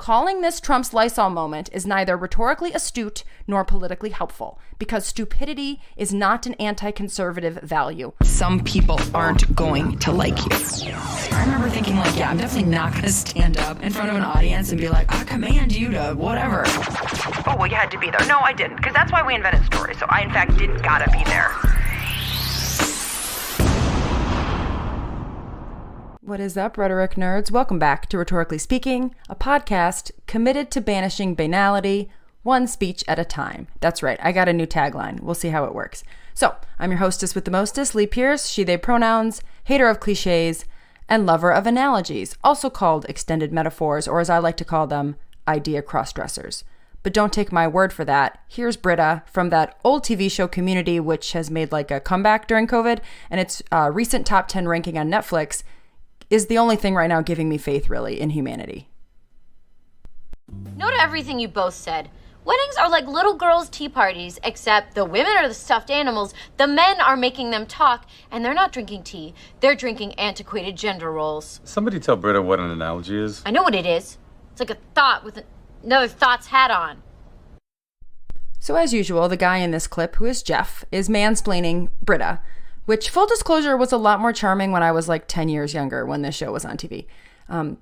calling this Trump's Lysol moment is neither rhetorically astute nor politically helpful, because stupidity is not an anti-conservative value. Some people aren't going to like you. I remember thinking like, yeah, I'm definitely not going to stand up in front of an audience and be like, I command you to whatever. Oh, well, you had to be there. No, I didn't, because that's why we invented stories. So I, in fact, did gotta be there. What is up, rhetoric nerds? Welcome back to RhetoricLee Speaking, a podcast committed to banishing banality, one speech at a time. That's right, I got a new tagline. We'll see how it works. So, I'm your hostess with the mostest, Lee Pierce, she, they pronouns, hater of cliches, and lover of analogies, also called extended metaphors, or as I like to call them, idea cross-dressers. But don't take my word for that. Here's Britta from that old TV show Community, which has made like a comeback during COVID, and its recent top 10 ranking on Netflix is the only thing right now giving me faith, really, in humanity. No to everything you both said. Weddings are like little girls' tea parties, except the women are the stuffed animals, the men are making them talk, and they're not drinking tea. They're drinking antiquated gender roles. Somebody tell Britta what an analogy is. I know what it is. It's like a thought with another thought's hat on. So as usual, the guy in this clip, who is Jeff, is mansplaining Britta, which, full disclosure, was a lot more charming when I was like 10 years younger when this show was on TV.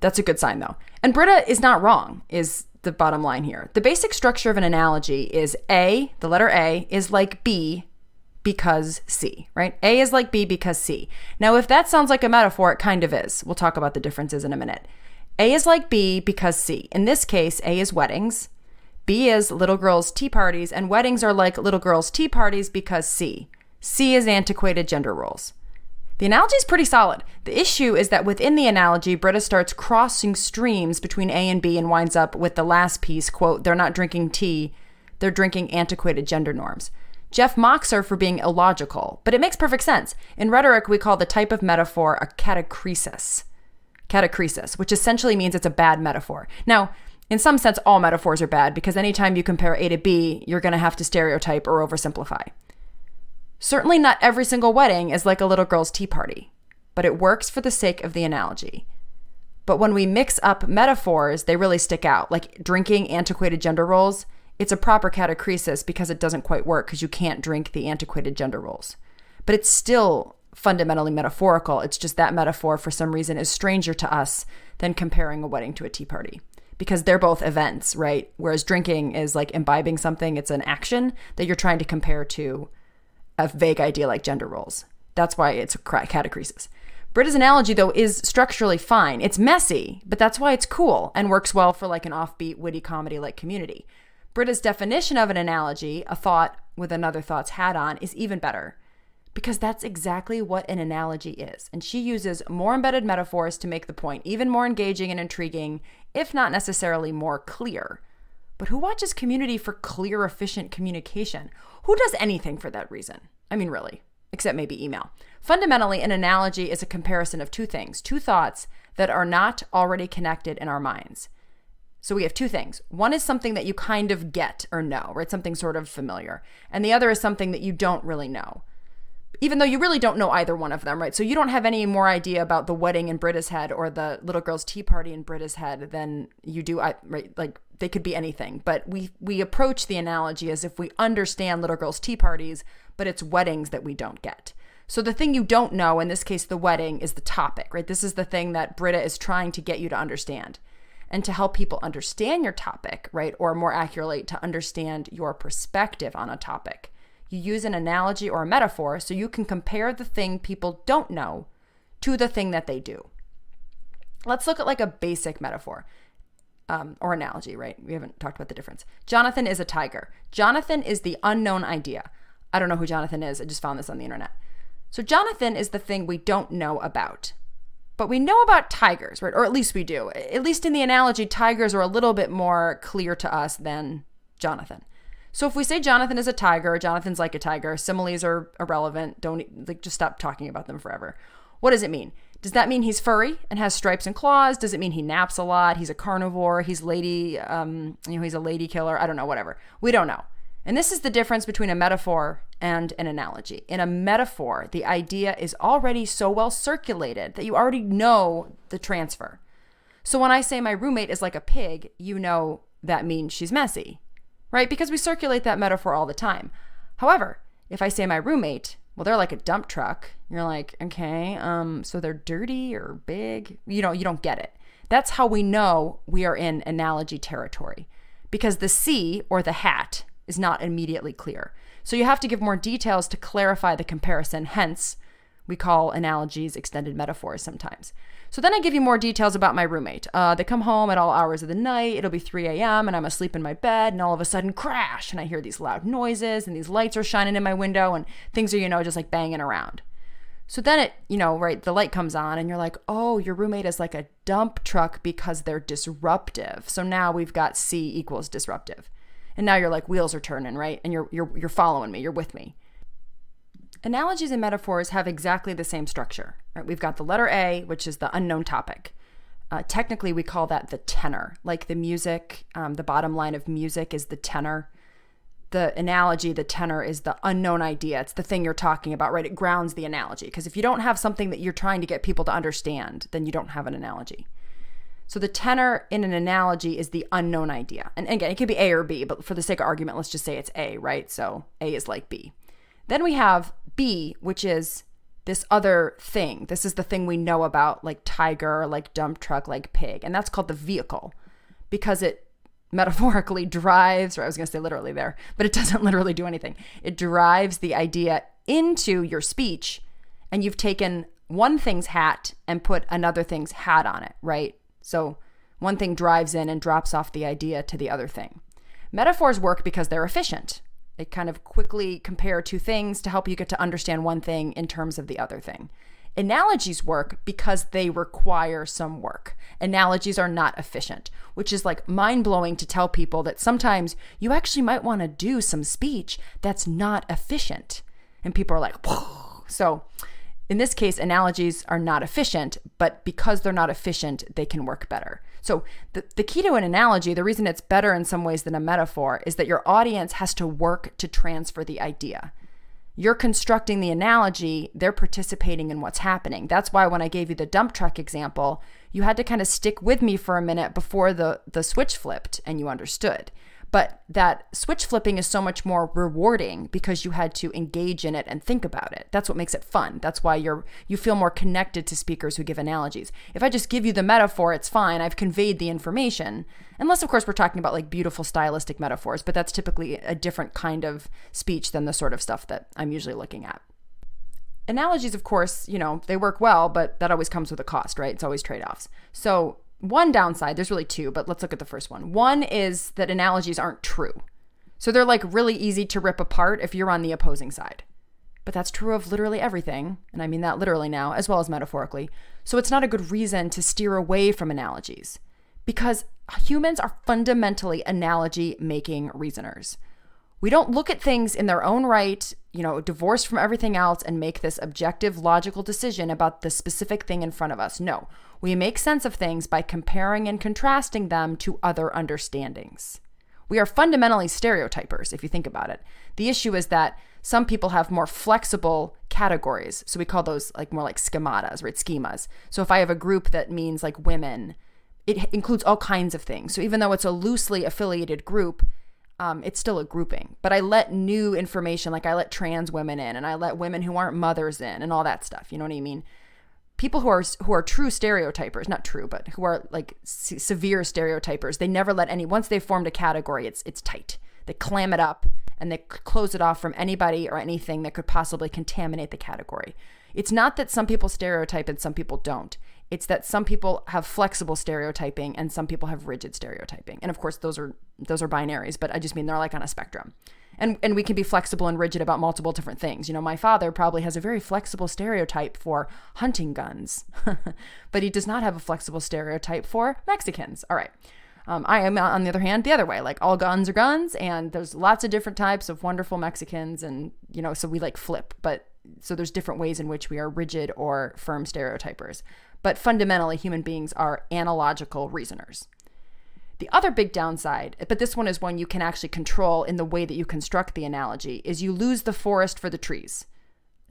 That's a good sign, though. And Britta is not wrong, is the bottom line here. The basic structure of an analogy is A, the letter A, is like B because C, right? A is like B because C. Now, if that sounds like a metaphor, it kind of is. We'll talk about the differences in a minute. A is like B because C. In this case, A is weddings, B is little girls' tea parties, and weddings are like little girls' tea parties because C. C is antiquated gender roles. The analogy is pretty solid. The issue is that within the analogy, Britta starts crossing streams between A and B and winds up with the last piece, quote, they're not drinking tea, they're drinking antiquated gender norms. Jeff mocks her for being illogical, but it makes perfect sense. In rhetoric, we call the type of metaphor a catachresis. Catachresis, which essentially means it's a bad metaphor. Now, in some sense, all metaphors are bad because anytime you compare A to B, you're going to have to stereotype or oversimplify. Certainly not every single wedding is like a little girl's tea party, but it works for the sake of the analogy. But when we mix up metaphors, they really stick out. Like drinking antiquated gender roles, it's a proper catachresis because it doesn't quite work because you can't drink the antiquated gender roles. But it's still fundamentally metaphorical. It's just that metaphor, for some reason, is stranger to us than comparing a wedding to a tea party. Because they're both events, right? Whereas drinking is like imbibing something. It's an action that you're trying to compare to a vague idea like gender roles. That's why it's a catachresis. Britta's analogy, though, is structurally fine. It's messy, but that's why it's cool and works well for like an offbeat, witty comedy like Community. Britta's definition of an analogy, a thought with another thought's hat on, is even better because that's exactly what an analogy is. And she uses more embedded metaphors to make the point even more engaging and intriguing, if not necessarily more clear. But who watches Community for clear, efficient communication? Who does anything for that reason? I mean, really, except maybe email. Fundamentally, an analogy is a comparison of two things, two thoughts that are not already connected in our minds. So we have two things. One is something that you kind of get or know, right? Something sort of familiar. And the other is something that you don't really know, even though you really don't know either one of them, right? So you don't have any more idea about the wedding in Britta's head or the little girl's tea party in Britta's head than you do, right? Like they could be anything. But we approach the analogy as if we understand little girl's tea parties, but it's weddings that we don't get. So the thing you don't know, in this case, the wedding, is the topic, right? This is the thing that Britta is trying to get you to understand. And to help people understand your topic, right? Or more accurately, to understand your perspective on a topic, you use an analogy or a metaphor so you can compare the thing people don't know to the thing that they do. Let's look at like a basic metaphor or analogy, right? We haven't talked about the difference. Jonathan is a tiger. Jonathan is the unknown idea. I don't know who Jonathan is. I just found this on the internet. So Jonathan is the thing we don't know about. But we know about tigers, right? Or at least we do. At least in the analogy, tigers are a little bit more clear to us than Jonathan. So if we say Jonathan is a tiger, or Jonathan's like a tiger, similes are irrelevant. Just stop talking about them forever. What does it mean? Does that mean he's furry and has stripes and claws? Does it mean he naps a lot? He's a carnivore. He's he's a lady killer. I don't know, whatever. We don't know. And this is the difference between a metaphor and an analogy. In a metaphor, the idea is already so well circulated that you already know the transfer. So when I say my roommate is like a pig, you know that means she's messy, right? Because we circulate that metaphor all the time. However, if I say my roommate, well, they're like a dump truck. You're like, okay, so they're dirty or big? You don't get it. That's how we know we are in analogy territory, because the C, or the hat, is not immediately clear. So you have to give more details to clarify the comparison. Hence, we call analogies extended metaphors sometimes. So then I give you more details about my roommate. They come home at all hours of the night. It'll be 3 a.m. and I'm asleep in my bed, and all of a sudden, crash, and I hear these loud noises, and these lights are shining in my window, and things are, just like banging around. So then it, right, the light comes on and you're like, oh, your roommate is like a dump truck because they're disruptive. So now we've got C equals disruptive. And now you're like, wheels are turning, right? And you're following me, you're with me. Analogies and metaphors have exactly the same structure, right? We've got the letter A, which is the unknown topic. Technically, we call that the tenor. Like the music, the bottom line of music is the tenor. The analogy, the tenor, is the unknown idea. It's the thing you're talking about, right? It grounds the analogy. Because if you don't have something that you're trying to get people to understand, then you don't have an analogy. So the tenor in an analogy is the unknown idea. And again, it could be A or B, but for the sake of argument, let's just say it's A, right? So A is like B. Then we have B, which is this other thing. This is the thing we know about, like tiger, like dump truck, like pig. And that's called the vehicle, because it metaphorically drives, or I was going to say literally there, but it doesn't literally do anything. It drives the idea into your speech, and you've taken one thing's hat and put another thing's hat on it, right? So one thing drives in and drops off the idea to the other thing. Metaphors work because they're efficient. They kind of quickly compare two things to help you get to understand one thing in terms of the other thing. Analogies work because they require some work. Analogies are not efficient, which is like mind-blowing to tell people that sometimes you actually might want to do some speech that's not efficient. And people are like, whoa. So in this case, analogies are not efficient, but because they're not efficient, they can work better. So the key to an analogy, the reason it's better in some ways than a metaphor, is that your audience has to work to transfer the idea. You're constructing the analogy, they're participating in what's happening. That's why when I gave you the dump truck example, you had to kind of stick with me for a minute before the switch flipped and you understood. But that switch flipping is so much more rewarding because you had to engage in it and think about it. That's what makes it fun. That's why you feel more connected to speakers who give analogies. If I just give you the metaphor, it's fine. I've conveyed the information. Unless, of course, we're talking about like beautiful stylistic metaphors, but that's typically a different kind of speech than the sort of stuff that I'm usually looking at. Analogies, of course, they work well, but that always comes with a cost, right? It's always trade-offs. So one downside, there's really two, but let's look at the first one. One is that analogies aren't true. So they're like really easy to rip apart if you're on the opposing side. But that's true of literally everything, and I mean that literally now, as well as metaphorically. So it's not a good reason to steer away from analogies, because humans are fundamentally analogy-making reasoners. We don't look at things in their own right, divorced from everything else, and make this objective, logical decision about the specific thing in front of us. No, we make sense of things by comparing and contrasting them to other understandings. We are fundamentally stereotypers, if you think about it. The issue is that some people have more flexible categories. So we call those more like schematas, right? Schemas. So if I have a group that means like women, it includes all kinds of things. So even though it's a loosely affiliated group, it's still a grouping. But I let new information, like I let trans women in, and I let women who aren't mothers in, and all that stuff. You know what I mean? People who are true stereotypers, not true, but who are like severe stereotypers, they never let once they've formed a category, it's tight. They clam it up and they close it off from anybody or anything that could possibly contaminate the category. It's not that some people stereotype and some people don't. It's that some people have flexible stereotyping and some people have rigid stereotyping. And of course, those are binaries, but I just mean they're like on a spectrum. And we can be flexible and rigid about multiple different things. My father probably has a very flexible stereotype for hunting guns, but he does not have a flexible stereotype for Mexicans. All right. I am, on the other hand, the other way. Like, all guns are guns, and there's lots of different types of wonderful Mexicans, and, so we like flip. But so there's different ways in which we are rigid or firm stereotypers. But fundamentally, human beings are analogical reasoners. The other big downside, but this one is one you can actually control in the way that you construct the analogy, is you lose the forest for the trees.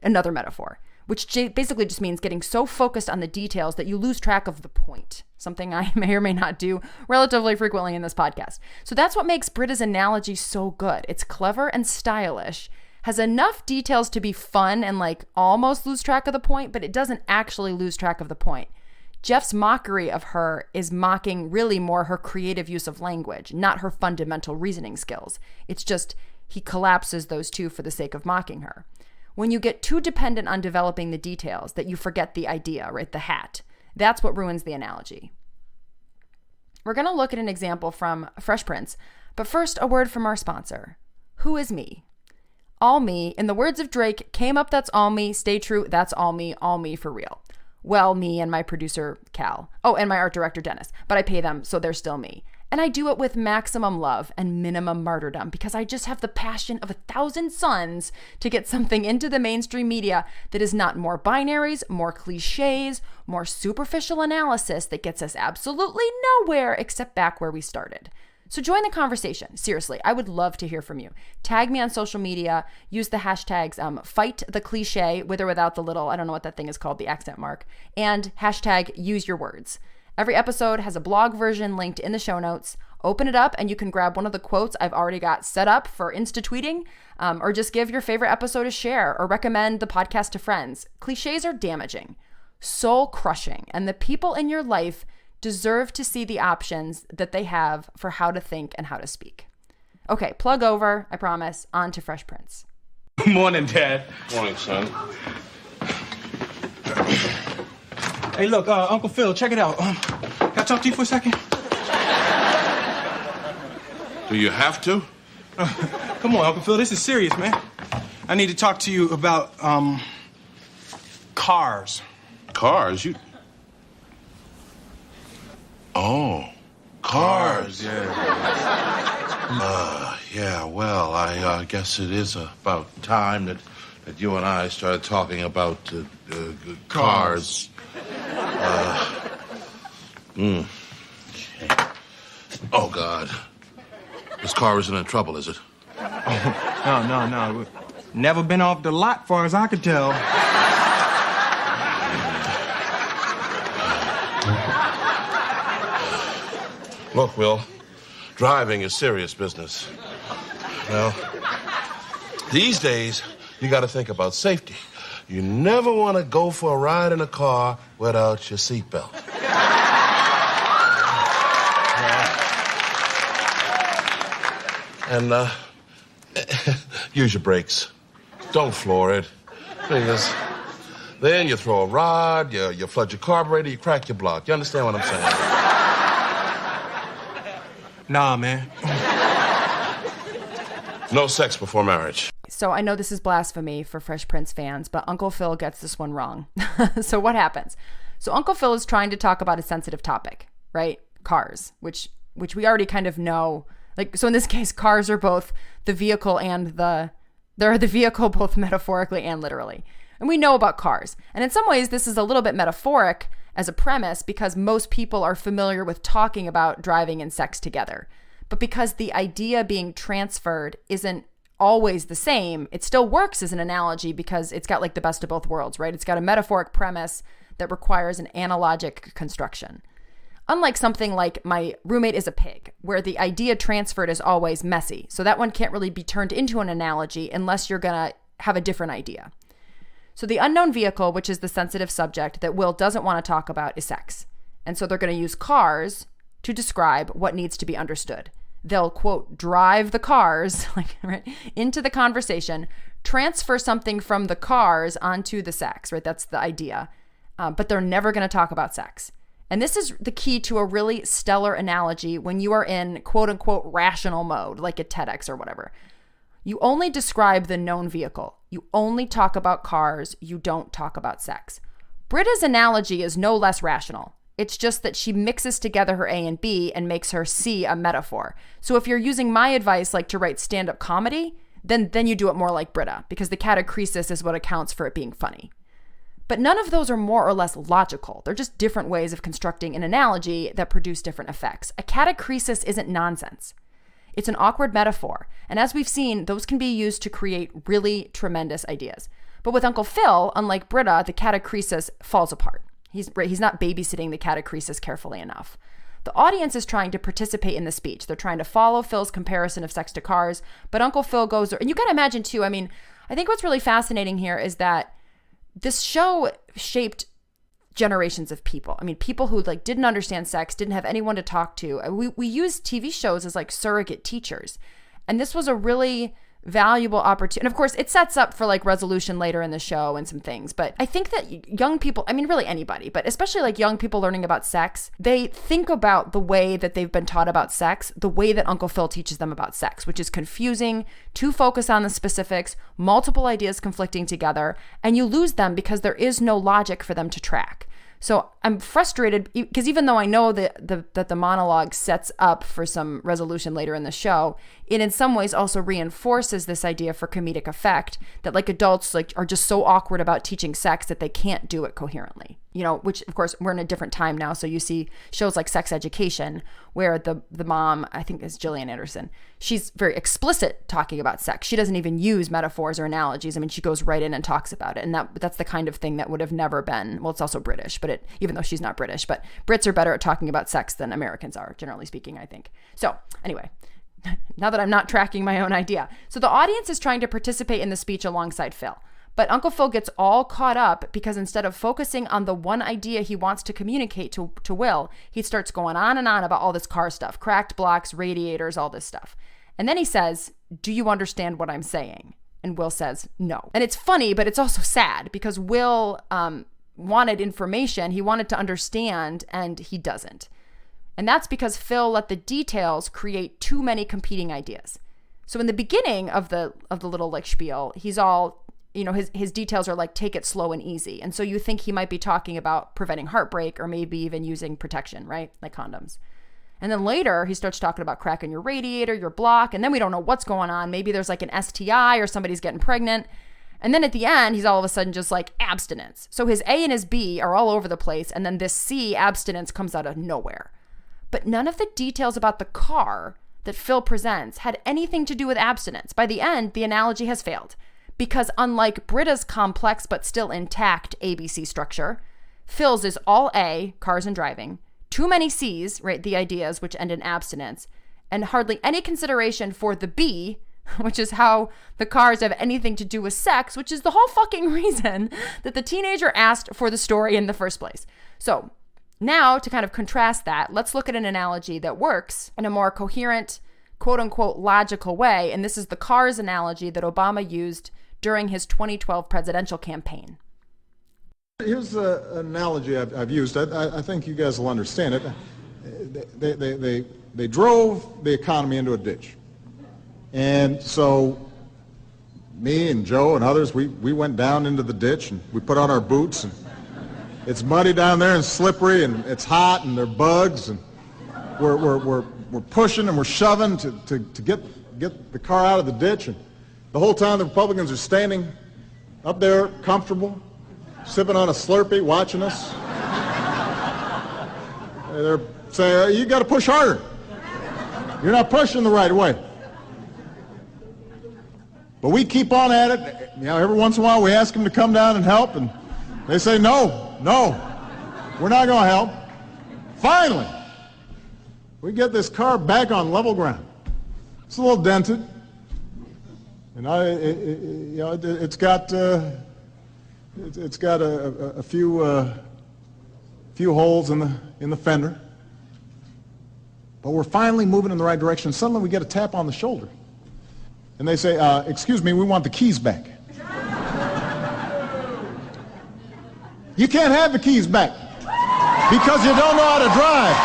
Another metaphor. which basically just means getting so focused on the details that you lose track of the point, something I may or may not do relatively frequently in this podcast. So that's what makes Britta's analogy so good. It's clever and stylish, has enough details to be fun and like almost lose track of the point, but it doesn't actually lose track of the point. Jeff's mockery of her is mocking really more her creative use of language, not her fundamental reasoning skills. It's just he collapses those two for the sake of mocking her. When you get too dependent on developing the details that you forget the idea, right? The hat. That's what ruins the analogy. We're going to look at an example from Fresh Prince, but first a word from our sponsor. Who is me? All me, in the words of Drake, came up, that's all me, stay true, that's all me for real. Well, me and my producer, Cal. Oh, and my art director, Dennis. But I pay them, so they're still me. And I do it with maximum love and minimum martyrdom because I just have the passion of 1,000 suns to get something into the mainstream media that is not more binaries, more cliches, more superficial analysis that gets us absolutely nowhere except back where we started. So join the conversation. Seriously, I would love to hear from you. Tag me on social media. Use the hashtags fight the cliche with or without the little, I don't know what that thing is called, the accent mark, and hashtag use your words. Every episode has a blog version linked in the show notes. Open it up and you can grab one of the quotes I've already got set up for Insta tweeting, or just give your favorite episode a share or recommend the podcast to friends. Cliches are damaging, soul crushing, and the people in your life deserve to see the options that they have for how to think and how to speak. Okay, plug over, I promise, on to Fresh Prince. Morning, Dad. Morning, son. Hey, look, Uncle Phil, check it out. Can I talk to you for a second? Do you have to? Come on, Uncle Phil, this is serious, man. I need to talk to you about, cars. Cars? Oh, cars. Yeah, well, I guess it is about time that you and I started talking about cars. Oh, God. This car isn't in trouble, is it? Oh, no. Never been off the lot, far as I could tell. Look, Will, driving is serious business. Well, these days, you got to think about safety. You never want to go for a ride in a car without your seatbelt. And use your brakes. Don't floor it. Because then you throw a rod, you flood your carburetor, you crack your block. You understand what I'm saying? Nah, man. No sex before marriage. So I know this is blasphemy for Fresh Prince fans, but Uncle Phil gets this one wrong. So what happens? So Uncle Phil is trying to talk about a sensitive topic, right? Cars, which we already kind of know. Like, so in this case, cars are both the vehicle and they're the vehicle both metaphorically and literally. And we know about cars. And in some ways, this is a little bit metaphoric as a premise because most people are familiar with talking about driving and sex together. But because the idea being transferred isn't always the same, it still works as an analogy because it's got like the best of both worlds, right? It's got a metaphoric premise that requires an analogic construction. Unlike something like My Roommate is a Pig, where the idea transferred is always messy. So that one can't really be turned into an analogy unless you're going to have a different idea. So the unknown vehicle, which is the sensitive subject that Will doesn't want to talk about, is sex. And so they're going to use cars to describe what needs to be understood. They'll, quote, drive the cars right, into the conversation, transfer something from the cars onto the sex, right? That's the idea. But they're never going to talk about sex. And this is the key to a really stellar analogy when you are in, quote unquote, rational mode, like at TEDx or whatever. You only describe the known vehicle. You only talk about cars. You don't talk about sex. Britta's analogy is no less rational. It's just that she mixes together her A and B and makes her C a metaphor. So if you're using my advice, like to write stand-up comedy, then you do it more like Britta, because the catachresis is what accounts for it being funny. But none of those are more or less logical. They're just different ways of constructing an analogy that produce different effects. A catachresis isn't nonsense. It's an awkward metaphor. And as we've seen, those can be used to create really tremendous ideas. But with Uncle Phil, unlike Britta, the catachresis falls apart. He's not babysitting the catachresis carefully enough. The audience is trying to participate in the speech. They're trying to follow Phil's comparison of sex to cars, but Uncle Phil goes, and you got to imagine too, I mean, I think what's really fascinating here is that this show shaped generations of people. I mean, people who like didn't understand sex, didn't have anyone to talk to. We use TV shows as like surrogate teachers. And this was a really valuable opportunity. And of course, it sets up for like resolution later in the show and some things. But I think that young people, I mean, really anybody, but especially like young people learning about sex, they think about the way that they've been taught about sex, the way that Uncle Phil teaches them about sex, which is confusing, too focused on the specifics, multiple ideas conflicting together, and you lose them because there is no logic for them to track. So I'm frustrated because even though I know that the monologue sets up for some resolution later in the show, it in some ways also reinforces this idea for comedic effect that like adults like are just so awkward about teaching sex that they can't do it coherently. You know, which of course we're in a different time now. So you see shows like Sex Education where the mom, I think is Gillian Anderson, she's very explicit talking about sex. She doesn't even use metaphors or analogies. I mean, she goes right in and talks about it. And that's the kind of thing that would have never been, well, it's also British, but even though she's not British, but Brits are better at talking about sex than Americans are, generally speaking, I think. So anyway, now that I'm not tracking my own idea. So the audience is trying to participate in the speech alongside Phil. But Uncle Phil gets all caught up because instead of focusing on the one idea he wants to communicate to Will, he starts going on and on about all this car stuff, cracked blocks, radiators, all this stuff. And then he says, "Do you understand what I'm saying?" And Will says, "No." And it's funny, but it's also sad because Will wanted information. He wanted to understand, and he doesn't. And that's because Phil let the details create too many competing ideas. So in the beginning of the little like spiel, he's all, you know, his details are like, take it slow and easy. And so you think he might be talking about preventing heartbreak or maybe even using protection, right? Like condoms. And then later he starts talking about cracking your radiator, your block. And then we don't know what's going on. Maybe there's like an STI or somebody's getting pregnant. And then at the end, he's all of a sudden just like abstinence. So his A and his B are all over the place. And then this C, abstinence, comes out of nowhere. But none of the details about the car that Phil presents had anything to do with abstinence. By the end, the analogy has failed. Because unlike Britta's complex but still intact ABC structure, Phil's is all A, cars and driving, too many C's, right, the ideas which end in abstinence, and hardly any consideration for the B, which is how the cars have anything to do with sex, which is the whole fucking reason that the teenager asked for the story in the first place. So now to kind of contrast that, let's look at an analogy that works in a more coherent, quote unquote, logical way. And this is the cars analogy that Obama used during his 2012 presidential campaign. Here's an analogy I've used. I think you guys will understand it. They drove the economy into a ditch. And so me and Joe and others, we went down into the ditch and we put on our boots, and it's muddy down there and slippery and it's hot and there are bugs, and we're pushing and we're shoving to get the car out of the ditch. And the whole time the Republicans are standing up there comfortable, sipping on a Slurpee, watching us. They're saying, "You got to push harder. You're not pushing the right way." But we keep on at it. You know, every once in a while we ask them to come down and help, and they say, no, we're not going to help. Finally, we get this car back on level ground. It's a little dented. And it's got a few holes in the fender, but we're finally moving in the right direction. Suddenly we get a tap on the shoulder, and they say, "Excuse me, we want the keys back." You can't have the keys back because you don't know how to drive.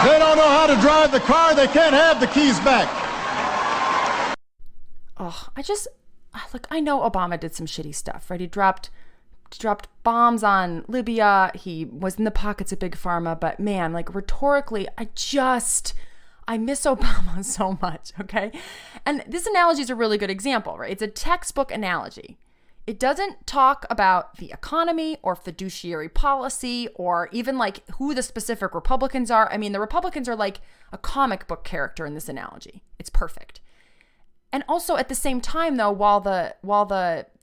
They don't know how to drive the car. They can't have the keys back. Oh, I know Obama did some shitty stuff, right? He dropped bombs on Libya. He was in the pockets of Big Pharma, but man, like rhetorically, I miss Obama so much, okay? And this analogy is a really good example, right? It's a textbook analogy. It doesn't talk about the economy or fiduciary policy or even like who the specific Republicans are. I mean, the Republicans are like a comic book character in this analogy. It's perfect. And also at the same time, though, while the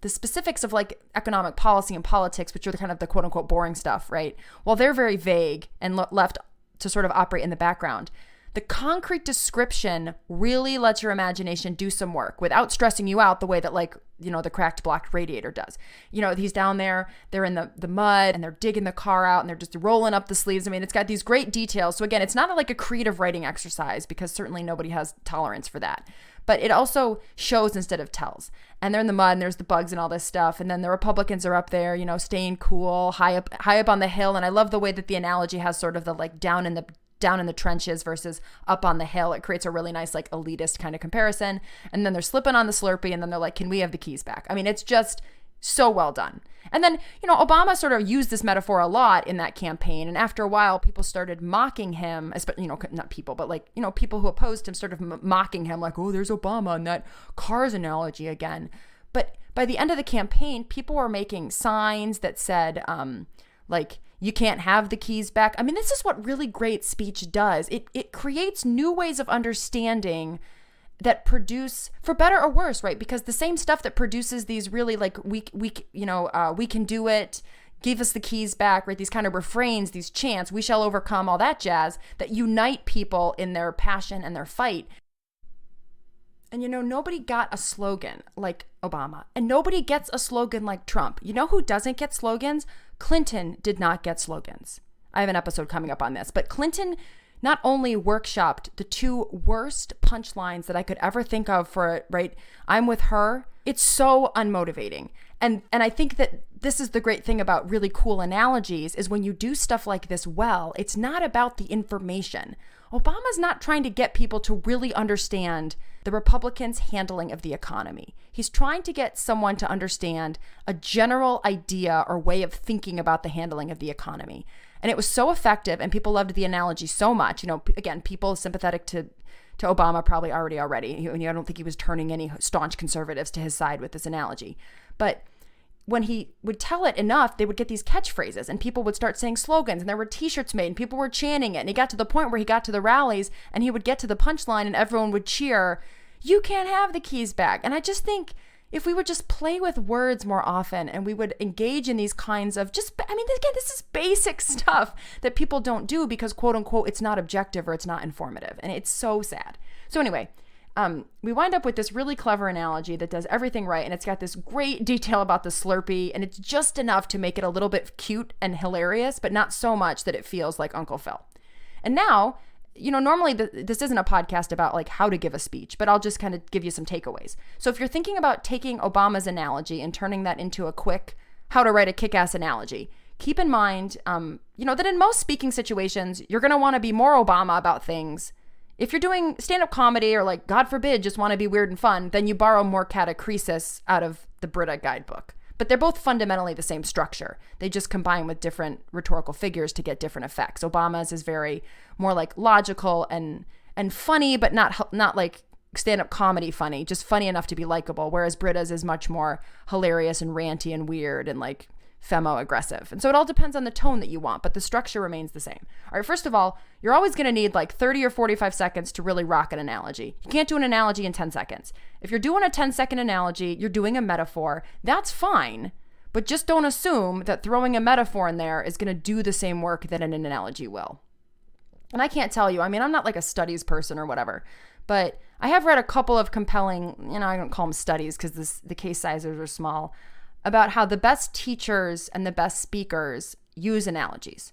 the specifics of like economic policy and politics, which are the kind of the quote unquote boring stuff, right? Well, they're very vague and left to sort of operate in the background. The concrete description really lets your imagination do some work without stressing you out the way that like, you know, the cracked blocked radiator does. You know, he's down there, they're in the mud and they're digging the car out and they're just rolling up the sleeves. I mean, it's got these great details. So again, it's not like a creative writing exercise because certainly nobody has tolerance for that. But it also shows instead of tells. And they're in the mud and there's the bugs and all this stuff. And then the Republicans are up there, you know, staying cool, high up on the hill. And I love the way that the analogy has sort of the like down in the trenches versus up on the hill. It creates a really nice like elitist kind of comparison. And then they're slipping on the Slurpee and then they're like, can we have the keys back? I mean, it's just so well done. And then, you know, Obama sort of used this metaphor a lot in that campaign. And after a while, people started mocking him, you know, not people, but like, you know, people who opposed him started mocking him like, oh, there's Obama and that cars analogy again. But by the end of the campaign, people were making signs that said, like, you can't have the keys back. I mean, this is what really great speech does. It creates new ways of understanding that produce, for better or worse, right? Because the same stuff that produces these really like we can do it, give us the keys back, right? These kind of refrains, these chants, we shall overcome, all that jazz that unite people in their passion and their fight. And you know, nobody got a slogan like Obama, and nobody gets a slogan like Trump. You know who doesn't get slogans? Clinton did not get slogans. I have an episode coming up on this, but Clinton not only workshopped the two worst punchlines that I could ever think of for, right, I'm with her. It's so unmotivating. And I think that this is the great thing about really cool analogies is when you do stuff like this well, it's not about the information. Obama's not trying to get people to really understand the Republicans' handling of the economy. He's trying to get someone to understand a general idea or way of thinking about the handling of the economy. And it was so effective, and people loved the analogy so much. You know, again, people sympathetic to Obama probably already. I don't think he was turning any staunch conservatives to his side with this analogy. But when he would tell it enough, they would get these catchphrases and people would start saying slogans and there were t-shirts made and people were chanting it. And he got to the point where he got to the rallies and he would get to the punchline and everyone would cheer, you can't have the keys back. And I just think if we would just play with words more often and we would engage in these kinds of again, this is basic stuff that people don't do because quote unquote, it's not objective or it's not informative. And it's so sad. So anyway, we wind up with this really clever analogy that does everything right. And it's got this great detail about the Slurpee. And it's just enough to make it a little bit cute and hilarious, but not so much that it feels like Uncle Phil. And now, you know, normally this isn't a podcast about like how to give a speech, but I'll just kind of give you some takeaways. So if you're thinking about taking Obama's analogy and turning that into a quick how to write a kick-ass analogy, keep in mind, that in most speaking situations, you're going to want to be more Obama about things. If you're doing stand-up comedy or like, God forbid, just want to be weird and fun, then you borrow more catachresis out of the Britta guidebook. But they're both fundamentally the same structure. They just combine with different rhetorical figures to get different effects. Obama's is very more like logical and funny, but not like stand-up comedy funny, just funny enough to be likable. Whereas Britta's is much more hilarious and ranty and weird and like femo-aggressive. And so it all depends on the tone that you want, but the structure remains the same. All right, first of all, you're always going to need like 30 or 45 seconds to really rock an analogy. You can't do an analogy in 10 seconds. If you're doing a 10-second analogy, you're doing a metaphor, that's fine, but just don't assume that throwing a metaphor in there is going to do the same work that an analogy will. And I can't tell you, I mean, I'm not like a studies person or whatever, but I have read a couple of compelling, I don't call them studies because the case sizes are small, about how the best teachers and the best speakers use analogies.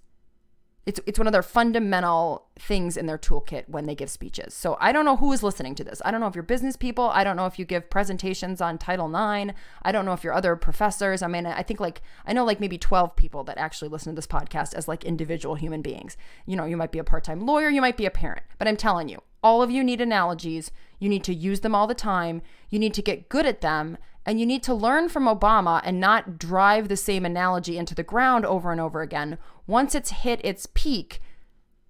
It's one of their fundamental things in their toolkit when they give speeches. So I don't know who is listening to this. I don't know if you're business people. I don't know if you give presentations on Title IX. I don't know if you're other professors. I mean, I know maybe 12 people that actually listen to this podcast as like individual human beings. You know, you might be a part-time lawyer, you might be a parent, but I'm telling you, all of you need analogies. You need to use them all the time. You need to get good at them. And you need to learn from Obama and not drive the same analogy into the ground over and over again. Once it's hit its peak,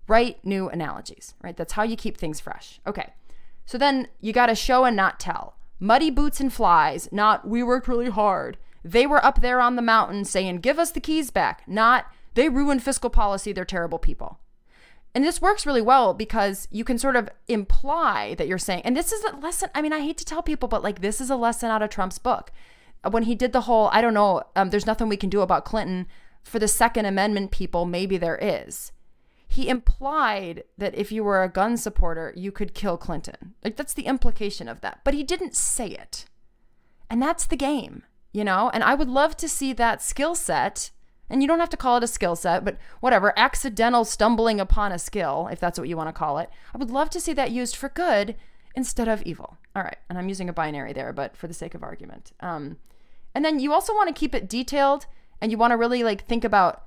write new analogies, right? That's how you keep things fresh. Okay, so then you got to show and not tell. Muddy boots and flies, not we worked really hard. They were up there on the mountain saying, give us the keys back, not they ruined fiscal policy, they're terrible people. And this works really well because you can sort of imply that you're saying, and this is a lesson, I mean, I hate to tell people, but like this is a lesson out of Trump's book. when he did the whole, I don't know, there's nothing we can do about Clinton, for the Second Amendment people, maybe there is. He implied that if you were a gun supporter, you could kill Clinton. Like, that's the implication of that. But he didn't say it. And that's the game, you know? And I would love to see that skill set. And you don't have to call it a skill set, but whatever, accidental stumbling upon a skill, if that's what you want to call it. I would love to see that used for good instead of evil. All right. And I'm using a binary there, but for the sake of argument. And then you also want to keep it detailed, and you want to really like think about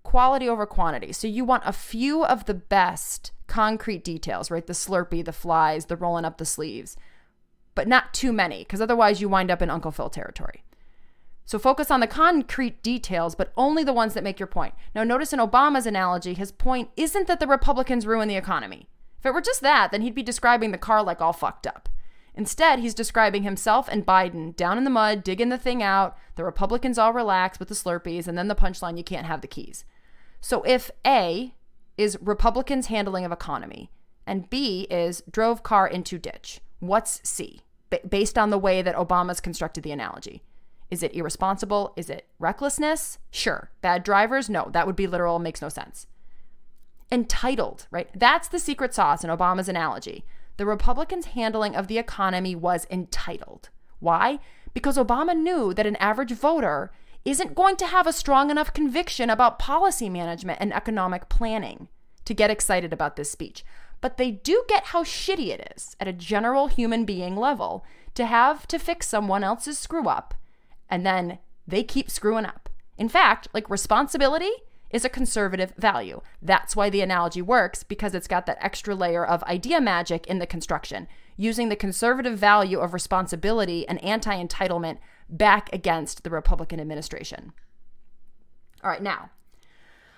quality over quantity. So you want a few of the best concrete details, right? The Slurpee, the flies, the rolling up the sleeves, but not too many, because otherwise you wind up in Uncle Phil territory. So focus on the concrete details, but only the ones that make your point. Now, notice in Obama's analogy, his point isn't that the Republicans ruin the economy. If it were just that, then he'd be describing the car like all fucked up. Instead, he's describing himself and Biden down in the mud, digging the thing out, the Republicans all relax with the Slurpees, and then the punchline, you can't have the keys. So if A is Republicans' handling of economy and B is drove car into ditch, what's C? Based on the way that Obama's constructed the analogy. Is it irresponsible? Is it recklessness? Sure. Bad drivers? No, that would be literal, makes no sense. Entitled, right? That's the secret sauce in Obama's analogy. The Republicans' handling of the economy was entitled. Why? Because Obama knew that an average voter isn't going to have a strong enough conviction about policy management and economic planning to get excited about this speech. But they do get how shitty it is at a general human being level to have to fix someone else's screw up, and then they keep screwing up. In fact, like, responsibility is a conservative value. That's why the analogy works, because it's got that extra layer of idea magic in the construction, using the conservative value of responsibility and anti-entitlement back against the Republican administration. All right, now,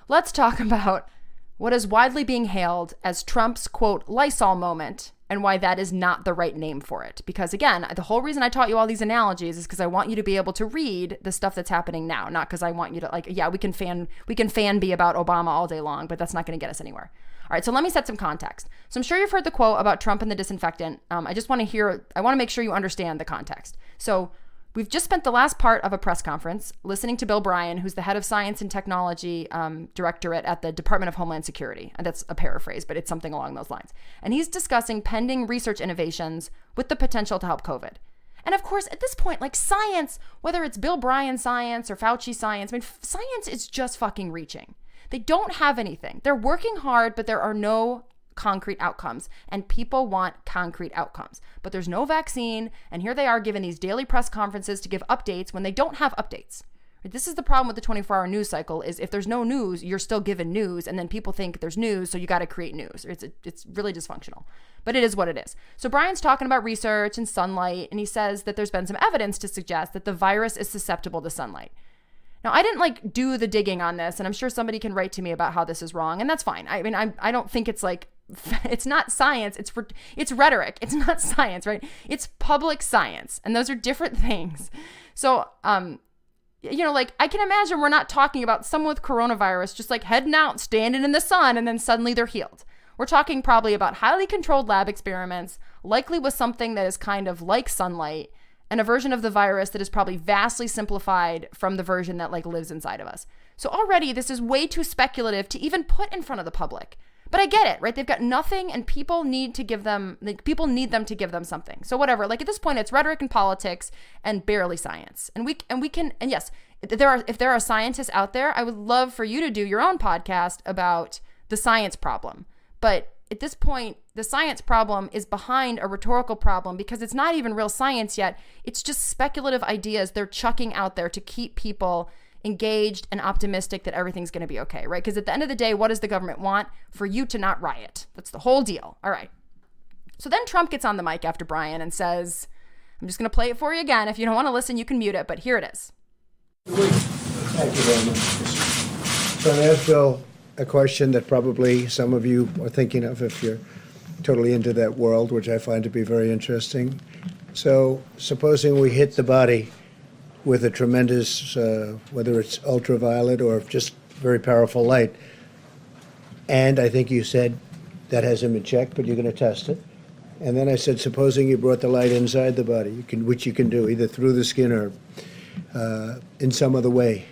let's talk about what is widely being hailed as Trump's, quote, Lysol moment, and why that is not the right name for it. Because again, the whole reason I taught you all these analogies is because I want you to be able to read the stuff that's happening now, not because I want you to, like, yeah, we can fan be about Obama all day long, but that's not going to get us anywhere. All right, so let me set some context. So I'm sure you've heard the quote about Trump and the disinfectant. I want to make sure you understand the context. So we've just spent the last part of a press conference listening to Bill Bryan, who's the head of science and technology directorate at the Department of Homeland Security. And that's a paraphrase, but it's something along those lines. And he's discussing pending research innovations with the potential to help COVID. And of course, at this point, like, science, whether it's Bill Bryan science or Fauci science, I mean, science is just fucking reaching. They don't have anything. They're working hard, but there are no concrete outcomes, and people want concrete outcomes. But there's no vaccine, and here they are giving these daily press conferences to give updates when they don't have updates. This is the problem with the 24-hour news cycle, is if there's no news, you're still given news, and then people think there's news, so you got to create news. It's really dysfunctional, but it is what it is. So Brian's talking about research and sunlight, and he says that there's been some evidence to suggest that the virus is susceptible to sunlight. Now, I didn't do the digging on this, and I'm sure somebody can write to me about how this is wrong, and that's fine. I mean, I don't think it's it's not science. It's rhetoric. It's not science, right? It's public science, and those are different things. So, I can imagine we're not talking about someone with coronavirus just heading out, standing in the sun, and then suddenly they're healed. We're talking probably about highly controlled lab experiments, likely with something that is kind of like sunlight, and a version of the virus that is probably vastly simplified from the version that lives inside of us. So already this is way too speculative to even put in front of the public. But I get it, right? They've got nothing, and people need them to give them something. So whatever, at this point, it's rhetoric and politics and barely science. And yes, if there are scientists out there, I would love for you to do your own podcast about the science problem. But at this point, the science problem is behind a rhetorical problem, because it's not even real science yet. It's just speculative ideas they're chucking out there to keep people engaged and optimistic that everything's going to be okay, right? Because at the end of the day, what does the government want? For you to not riot. That's the whole deal. All right. So then Trump gets on the mic after Brian and says, I'm just going to play it for you again. If you don't want to listen, you can mute it, but here it is. Thank you very much. So I asked Bill a question that probably some of you are thinking of if you're totally into that world, which I find to be very interesting. So supposing we hit the body with a tremendous, whether it's ultraviolet or just very powerful light, and I think you said that hasn't been checked, but you're going to test it. And then I said, supposing you brought the light inside the body, which you can do, either through the skin or in some other way.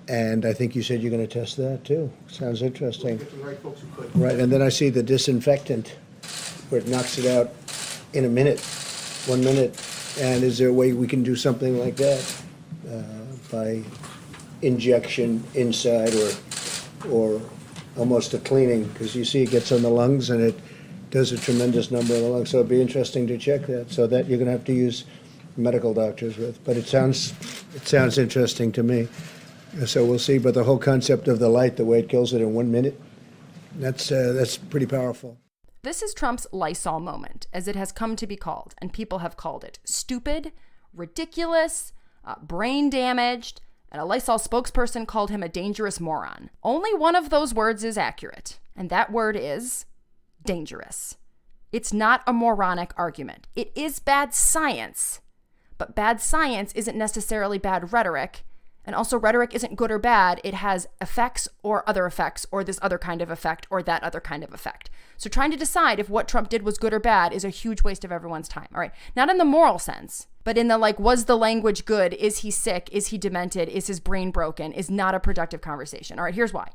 And I think you said you're going to test that, too. Sounds interesting. Right, and then I see the disinfectant, where it knocks it out in a minute, 1 minute. And is there a way we can do something like that by injection inside or almost a cleaning? Because you see it gets on the lungs and it does a tremendous number of the lungs. So it'd be interesting to check that. So that you're going to have to use medical doctors with. But it sounds interesting to me. So we'll see. But the whole concept of the light, the way it kills it in 1 minute, that's pretty powerful. This is Trump's Lysol moment, as it has come to be called, and people have called it stupid, ridiculous, brain damaged, and a Lysol spokesperson called him a dangerous moron. Only one of those words is accurate, and that word is dangerous. It's not a moronic argument. It is bad science, but bad science isn't necessarily bad rhetoric. And also, rhetoric isn't good or bad. It has effects or other effects or this other kind of effect or that other kind of effect. So trying to decide if what Trump did was good or bad is a huge waste of everyone's time. All right. Not in the moral sense, but in the was the language good? Is he sick? Is he demented? Is his brain broken? Is not a productive conversation. All right. Here's why.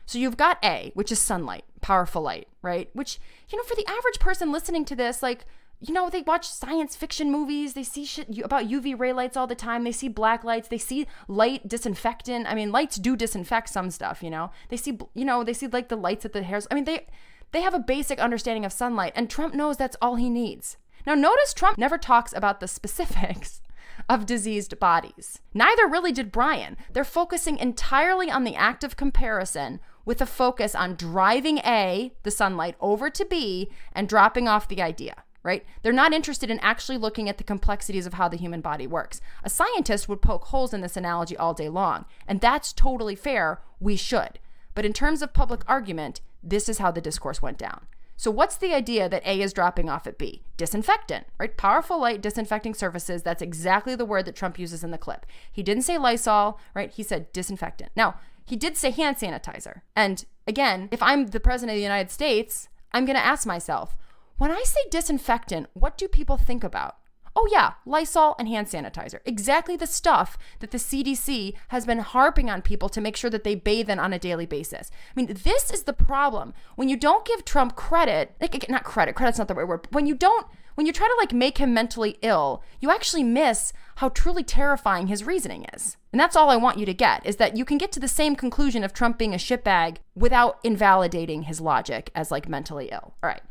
So you've got A, which is sunlight, powerful light, right? Which, for the average person listening to this, they watch science fiction movies. They see shit about UV ray lights all the time. They see black lights. They see light disinfectant. I mean, lights do disinfect some stuff, They see, the lights at the hairs. I mean, they have a basic understanding of sunlight, and Trump knows that's all he needs. Now, notice Trump never talks about the specifics of diseased bodies. Neither really did Brian. They're focusing entirely on the act of comparison with a focus on driving A, the sunlight, over to B and dropping off the idea. Right? They're not interested in actually looking at the complexities of how the human body works. A scientist would poke holes in this analogy all day long, and that's totally fair. We should. But in terms of public argument, this is how the discourse went down. So what's the idea that A is dropping off at B? Disinfectant, right? Powerful light disinfecting surfaces. That's exactly the word that Trump uses in the clip. He didn't say Lysol, right? He said disinfectant. Now, he did say hand sanitizer. And again, if I'm the president of the United States, I'm going to ask myself, when I say disinfectant, what do people think about? Oh yeah, Lysol and hand sanitizer. Exactly the stuff that the CDC has been harping on people to make sure that they bathe in on a daily basis. I mean, this is the problem. When you don't give Trump credit, not credit, credit's not the right word. When you try to make him mentally ill, you actually miss how truly terrifying his reasoning is. And that's all I want you to get, is that you can get to the same conclusion of Trump being a shitbag without invalidating his logic as mentally ill. All right.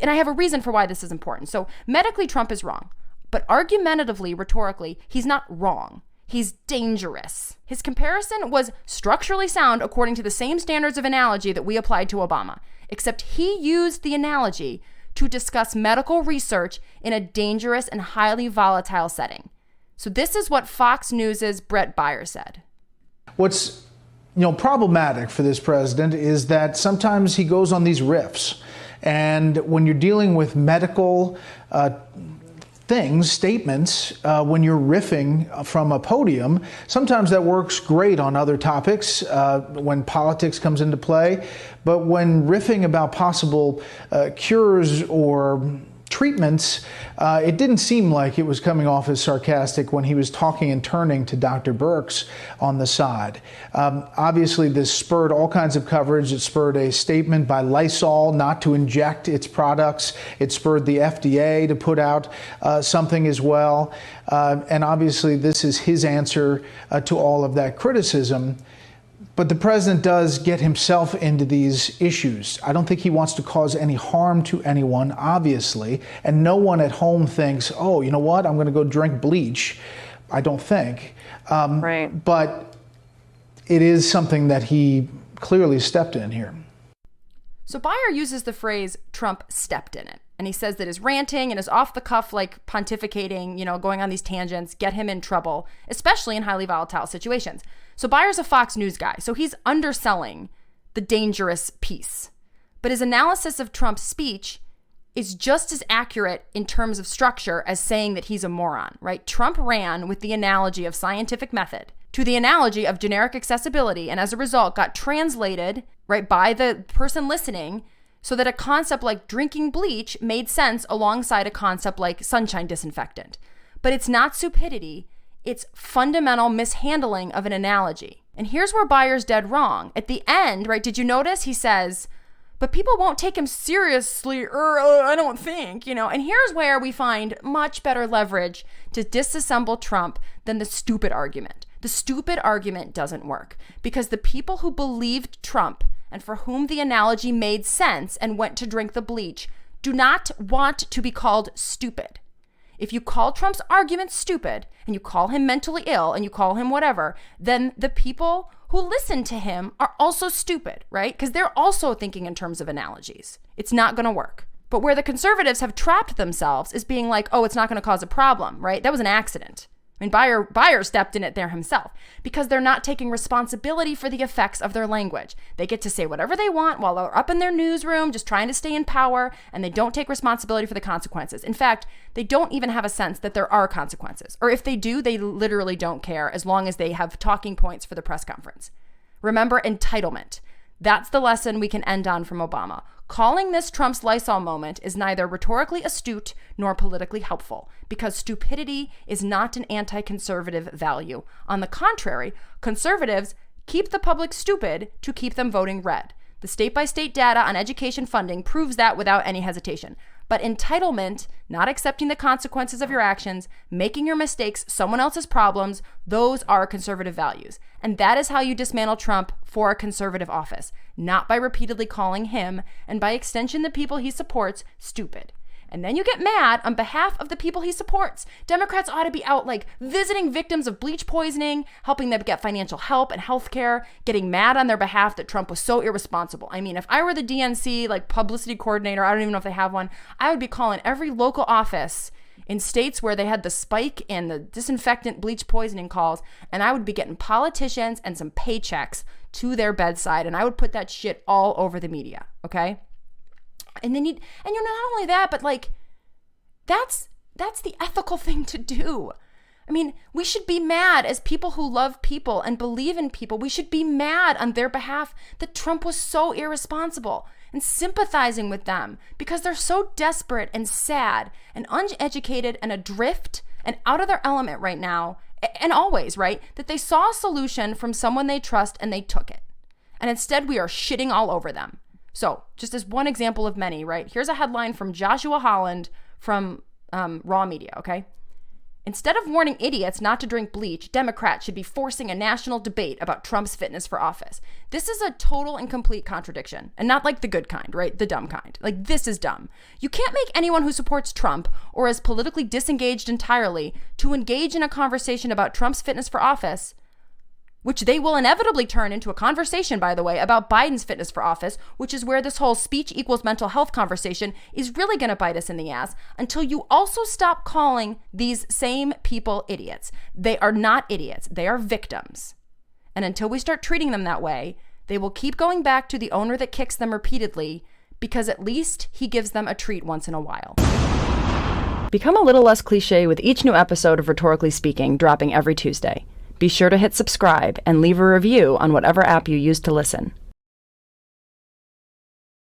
And I have a reason for why this is important. So medically, Trump is wrong. But argumentatively, rhetorically, he's not wrong. He's dangerous. His comparison was structurally sound according to the same standards of analogy that we applied to Obama, except he used the analogy to discuss medical research in a dangerous and highly volatile setting. So this is what Fox News' Brett Baier said. What's problematic for this president is that sometimes he goes on these riffs. And when you're dealing with medical statements, when you're riffing from a podium, sometimes that works great on other topics when politics comes into play. But when riffing about possible cures or treatments, it didn't seem like it was coming off as sarcastic when he was talking and turning to Dr. Birx on the side. Obviously, this spurred all kinds of coverage. It spurred a statement by Lysol not to inject its products. It spurred the FDA to put out something as well. And obviously, this is his answer to all of that criticism. But the president does get himself into these issues. I don't think he wants to cause any harm to anyone, obviously. And no one at home thinks, oh, you know what, I'm going to go drink bleach. I don't think. Right. But it is something that he clearly stepped in here. So Baier uses the phrase Trump stepped in it. And he says that his ranting and his off the cuff, pontificating, going on these tangents, get him in trouble, especially in highly volatile situations. So Baier's a Fox News guy, so he's underselling the dangerous piece. But his analysis of Trump's speech is just as accurate in terms of structure as saying that he's a moron, right? Trump ran with the analogy of scientific method to the analogy of generic accessibility, and as a result got translated, right, by the person listening so that a concept like drinking bleach made sense alongside a concept like sunshine disinfectant. But it's not stupidity, it's fundamental mishandling of an analogy. And here's where Byer's dead wrong. At the end, right, did you notice he says, but people won't take him seriously, I don't think, And here's where we find much better leverage to disassemble Trump than the stupid argument. The stupid argument doesn't work because the people who believed Trump and for whom the analogy made sense and went to drink the bleach do not want to be called stupid. If you call Trump's argument stupid and you call him mentally ill and you call him whatever, then the people who listen to him are also stupid, right? Because they're also thinking in terms of analogies. It's not going to work. But where the conservatives have trapped themselves is being like, oh, it's not going to cause a problem, right? That was an accident. I mean, Buyer stepped in it there himself because they're not taking responsibility for the effects of their language. They get to say whatever they want while they're up in their newsroom, just trying to stay in power, and they don't take responsibility for the consequences. In fact, they don't even have a sense that there are consequences. Or if they do, they literally don't care as long as they have talking points for the press conference. Remember entitlement. That's the lesson we can end on from Obama. Calling this Trump's Lysol moment is neither rhetorically astute nor politically helpful because stupidity is not an anti-conservative value. On the contrary, conservatives keep the public stupid to keep them voting red. The state-by-state data on education funding proves that without any hesitation. But entitlement, not accepting the consequences of your actions, making your mistakes someone else's problems, those are conservative values. And that is how you dismantle Trump for a conservative office, not by repeatedly calling him, and by extension the people he supports, stupid. And then you get mad on behalf of the people he supports. Democrats ought to be out like visiting victims of bleach poisoning, helping them get financial help and health care, getting mad on their behalf that Trump was so irresponsible. I mean, if I were the DNC like publicity coordinator, I don't even know if they have one, I would be calling every local office in states where they had the spike in the disinfectant bleach poisoning calls, and I would be getting politicians and some paychecks to their bedside, and I would put that shit all over the media, okay? And then you're not only that, but like, that's the ethical thing to do. I mean, we should be mad as people who love people and believe in people. We should be mad on their behalf that Trump was so irresponsible and sympathizing with them because they're so desperate and sad and uneducated and adrift and out of their element right now and always, right? That they saw a solution from someone they trust and they took it. And instead we are shitting all over them. So just as one example of many, right? Here's a headline from Joshua Holland from Raw Media, okay? Instead of warning idiots not to drink bleach, Democrats should be forcing a national debate about Trump's fitness for office. This is a total and complete contradiction. And not like the good kind, right? The dumb kind. Like, this is dumb. You can't make anyone who supports Trump or is politically disengaged entirely to engage in a conversation about Trump's fitness for office, which they will inevitably turn into a conversation, by the way, about Biden's fitness for office, which is where this whole speech equals mental health conversation is really going to bite us in the ass, until you also stop calling these same people idiots. They are not idiots. They are victims. And until we start treating them that way, they will keep going back to the owner that kicks them repeatedly, because at least he gives them a treat once in a while. Become a little less cliche with each new episode of Rhetorically Speaking, dropping every Tuesday. Be sure to hit subscribe and leave a review on whatever app you use to listen.